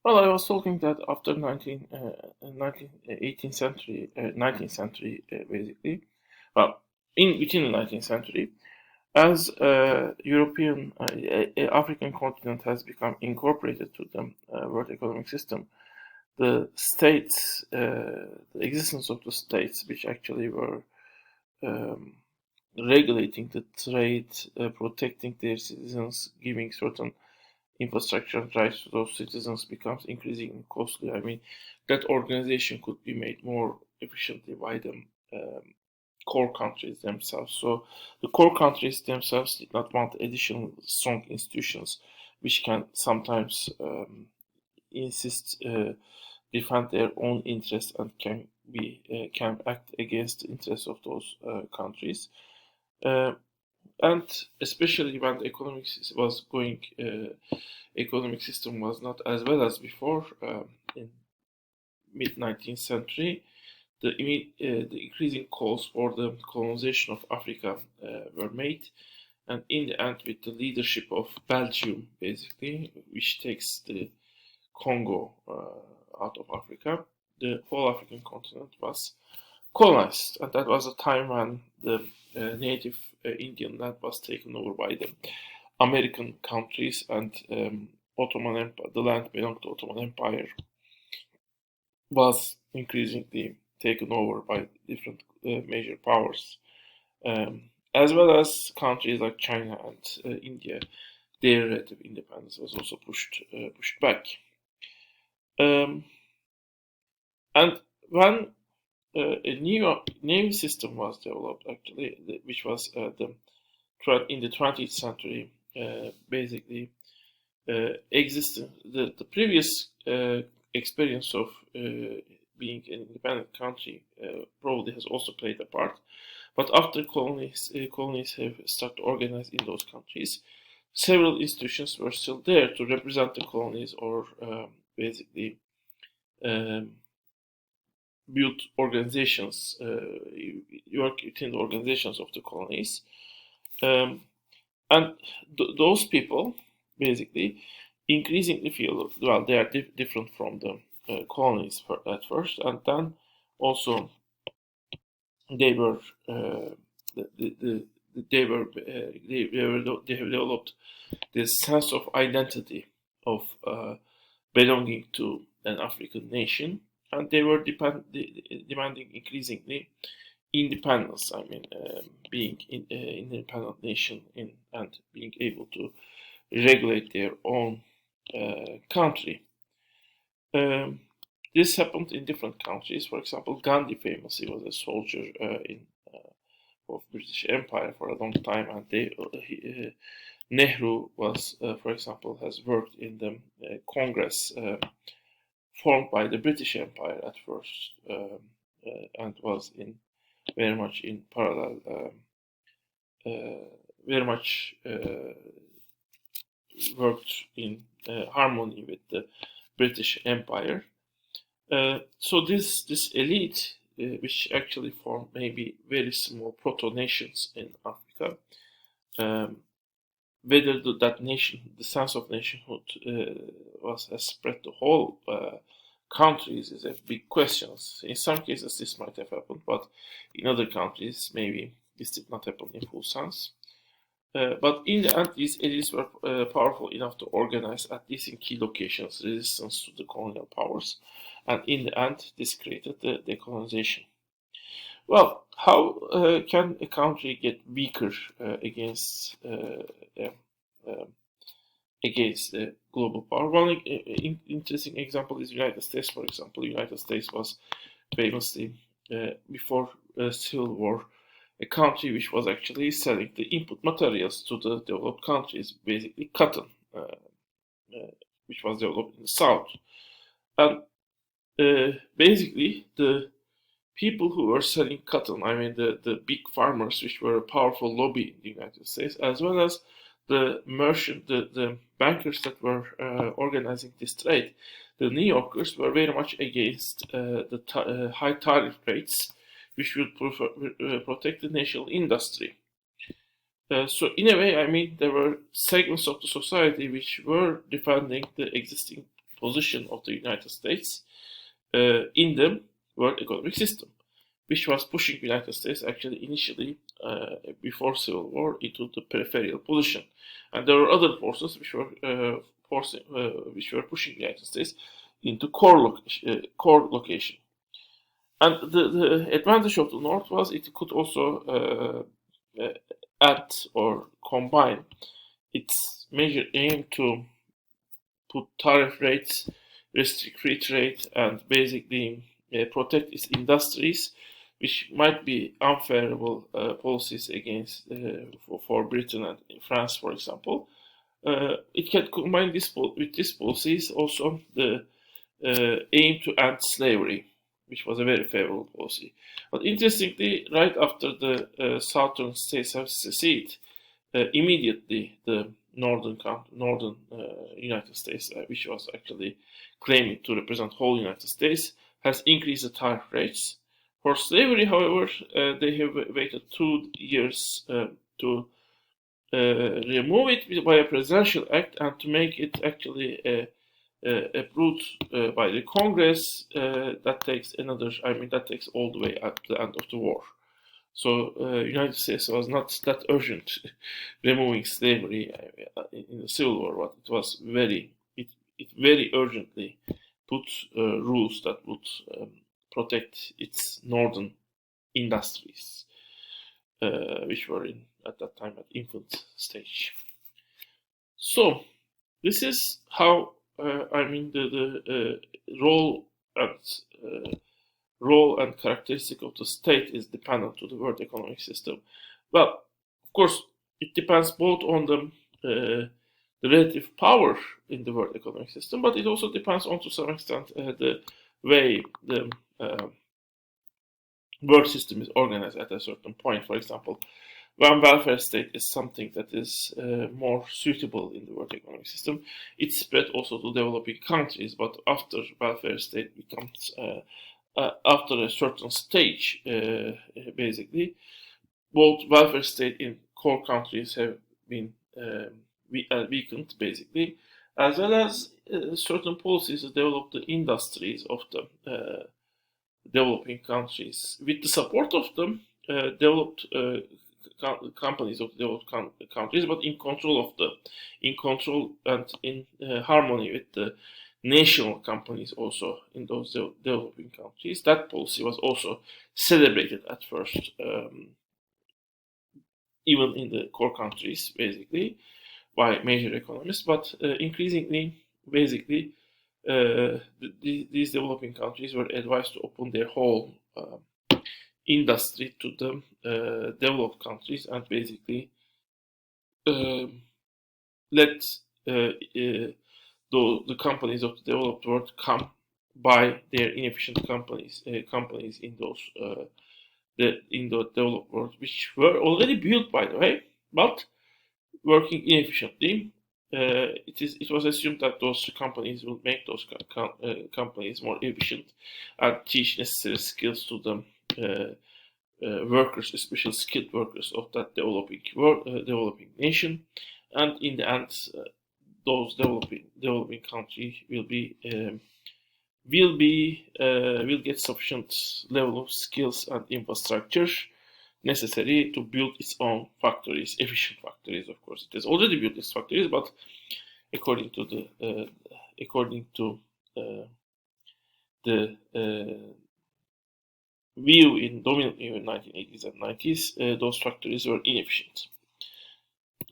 Well, I was talking that after 18th century, 19th century, basically, well, in within the 19th century, as European, African continent has become incorporated to the world economic system, the states, the existence of the states, which actually were um, regulating the trade, protecting their citizens, giving certain infrastructure and rights to those citizens becomes increasingly costly. I mean, that organization could be made more efficiently by the core countries themselves. So the core countries themselves did not want additional strong institutions, which can sometimes insist defend their own interests and can act against the interests of those countries. Uh, and especially when the economic system was not as well as before in mid 19th century. The increasing calls for the colonization of Africa were made, and in the end, with the leadership of Belgium, basically, which takes the Congo out of Africa, the whole African continent was colonized, and that was a time when the native Indian land was taken over by the American countries, and Ottoman Empire, the land belonged to Ottoman Empire, was increasingly taken over by different major powers, as well as countries like China and India. Their relative independence was also pushed back. Um, and when a new name system was developed, actually, which was in the 20th century, basically existed. The previous experience of being an independent country probably has also played a part. But after colonies have started to organize in those countries, several institutions were still there to represent the colonies or basically um, build organizations, work within the organizations of the colonies. Um, and those people basically increasingly feel well they are different from the colonies at first, and then also they were they were they have developed this sense of identity of belonging to an African nation, and they were demanding increasingly independence. I mean, being independent nation and being able to regulate their own country. Um, this happened in different countries. For example, Gandhi famously was a soldier in of British Empire for a long time, and Nehru was, for example, has worked in the Congress formed by the British Empire at first, and was in very much in parallel, very much worked in harmony with the British Empire. So this elite, which actually formed maybe very small proto nations in Africa, um, whether that nation, the sense of nationhood, has spread to whole countries is a big question. In some cases, this might have happened, but in other countries, maybe this did not happen in full sense. But in the end, these elites were powerful enough to organize, at least in key locations, resistance to the colonial powers. And in the end, this created the decolonization. Well, how can a country get weaker against uh, um, against the global power? One interesting example is United States. For example, United States was famously before Civil War a country which was actually selling the input materials to the developed countries, basically cotton, which was developed in the south. And basically, the people who were selling cotton, I mean the big farmers, which were a powerful lobby in the United States, as well as the bankers that were organizing this trade, the New Yorkers were very much against the high tariff rates, which would protect the national industry. So in a way, I mean, there were segments of the society which were defending the existing position of the United States in the world economic system, which was pushing the United States actually initially before Civil War into the peripheral position, and there were other forces which were pushing the United States into core location. And the advantage of the North was it could also add or combine its major aim to put tariff rates, restrict free trade, and basically protect its industries, which might be unfavorable policies against for Britain and France, for example. It can combine this with these policies also the aim to end slavery, which was a very favorable policy. But interestingly, right after the southern states have seceded, immediately the northern United States, which was actually claiming to represent whole United States, has increased the tariff rates. For slavery, however, they have waited 2 years to remove it by a presidential act and to make it actually approved by the Congress. That takes that takes all the way at the end of the war. So United States was not that urgent removing slavery in the Civil War, but it was it very urgently put rules that would protect its northern industries, which were at that time at infant stage. So this is how the role and characteristic of the state is dependent to the world economic system. Well, of course, it depends both on the relative power in the world economic system, but it also depends on, to some extent, the way the world system is organized at a certain point. For example, one welfare state is something that is more suitable in the world economic system. It's spread also to developing countries, but after welfare state becomes after a certain stage, basically, both welfare state in core countries have been weakened, basically, as well as certain policies to develop the industries of the developing countries. With the support of them, developed companies of developed countries, but in control and in harmony with the national companies also in those developing countries. That policy was also celebrated at first, even in the core countries, basically, by major economists, but increasingly, basically, these developing countries were advised to open their whole industry to the developed countries and basically let the companies of the developed world come by their inefficient companies in those in the developed world, which were already built, by the way, but working inefficiently. It was assumed that those companies will make those companies more efficient and teach necessary skills to the workers, especially skilled workers of that developing nation, and in the end, those developing countries will get sufficient level of skills and infrastructure necessary to build its own factories, efficient factories. Of course, it has already built its factories, but according to the view in dominant view in 1980s and 90s, those factories were inefficient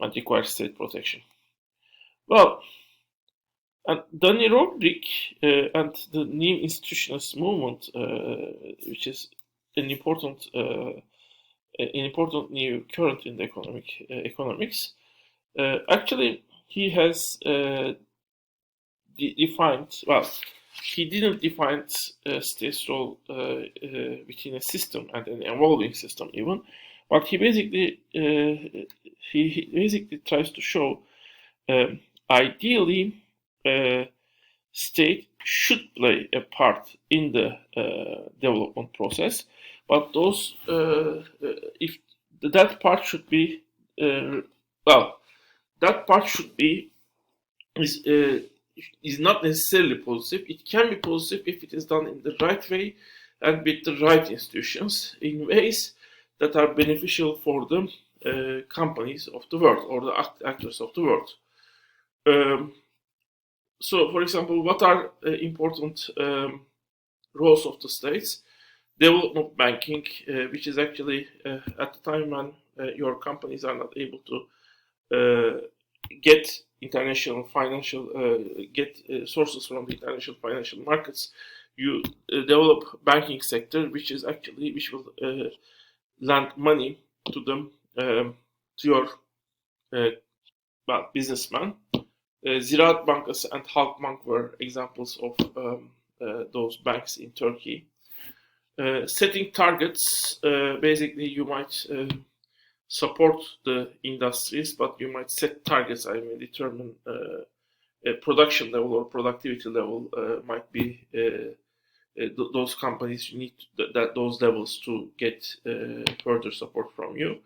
and required state protection. Well, and Dani Rodrik and the new institutionalist movement, which is an important new current in the economics, actually he has defined. Well, he didn't define state's role within a system and an evolving system even, but he basically tries to show ideally state should play a part in the development process, but those if that part should be that part should be is not necessarily positive. It can be positive if it is done in the right way and with the right institutions in ways that are beneficial for the companies of the world or the actors of the world. Um, so, for example, what are important roles of the states? Development banking, which is actually at the time when your companies are not able to get international financial get sources from the international financial markets, you develop banking sector, which is actually which will lend money to them to your businessman. Ziraat Bankası and Halkbank were examples of those banks in Turkey. Setting targets, basically you might support the industries, but you might set targets. I mean, determine a production level or productivity level might be those companies need those levels to get further support from you.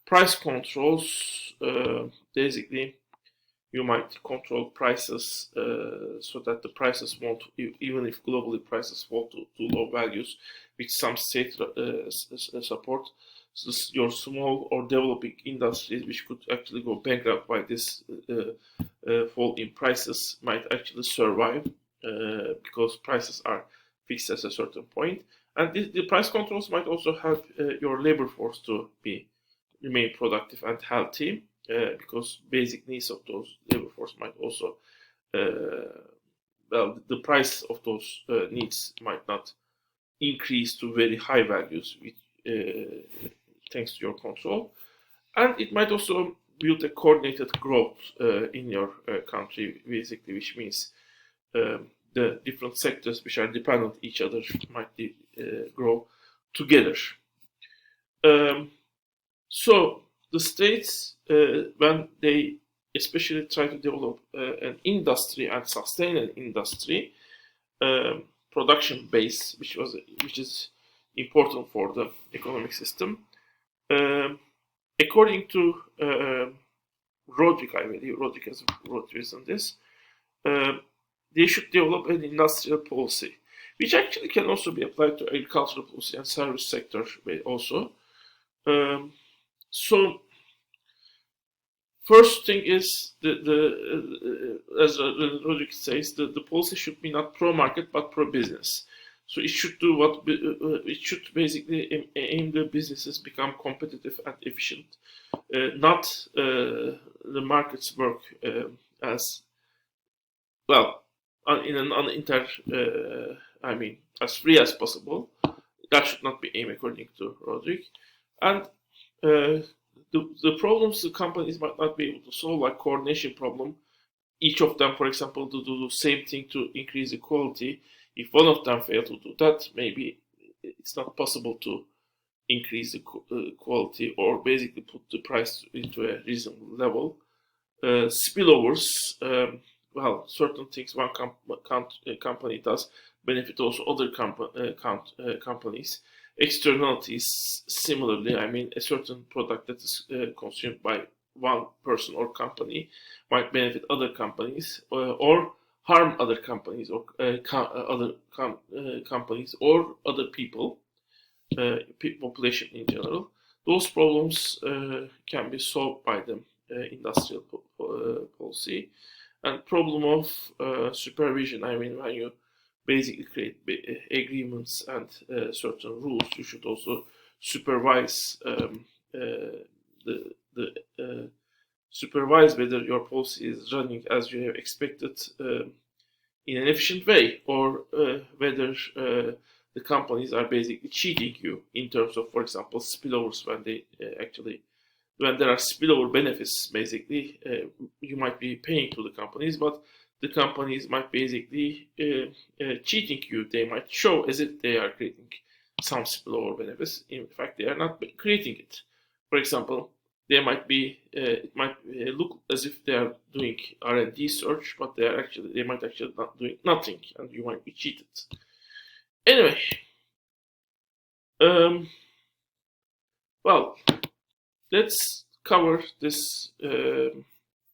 Price controls, basically you might control prices so that the prices won't, even if globally prices fall to low values, with some state support. So your small or developing industries, which could actually go bankrupt by this fall in prices, might actually survive because prices are fixed at a certain point. And the price controls might also help your labor force to remain productive and healthy. Because basic needs of those labor force might also, the price of those needs might not increase to very high values thanks to your control. And it might also build a coordinated growth in your country, basically, which means the different sectors which are dependent on each other might grow together. So the states, when they especially try to develop an industry and sustain an industry production base, which is important for the economic system, according to Rodrik, I believe Rodrik has wrote this on this, they should develop an industrial policy, which actually can also be applied to agricultural policy and service sector also. So, first thing is as Rodrik says, the policy should be not pro-market but pro-business. So it should do it should basically aim the businesses become competitive and efficient, not the markets work as well in an as free as possible. That should not be aimed according to Rodrik. And the problems the companies might not be able to solve, like coordination problem, each of them, for example, to do the same thing to increase the quality. If one of them fail to do that, maybe it's not possible to increase the quality or basically put the price into a reasonable level. Spillovers, certain things one company does benefit also other companies. Externalities, similarly, I mean, a certain product that is consumed by one person or company might benefit other companies or harm other companies or other companies or other people, population in general. Those problems can be solved by the industrial policy. And problem of supervision, I mean, when you basically create agreements and certain rules, you should also supervise supervise whether your policy is running as you have expected in an efficient way, or whether the companies are basically cheating you in terms of, for example, spillovers. When there are spillover benefits, basically you might be paying to the companies, but the companies might basically cheating you. They might show as if they are creating some spillover benefits. In fact, they are not creating it. For example, it might look as if they are doing R&D search, but they might actually not doing nothing, and you might be cheated. Anyway, let's cover this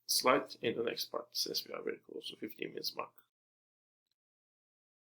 slide in the next part, since we are very close to 15 minutes mark.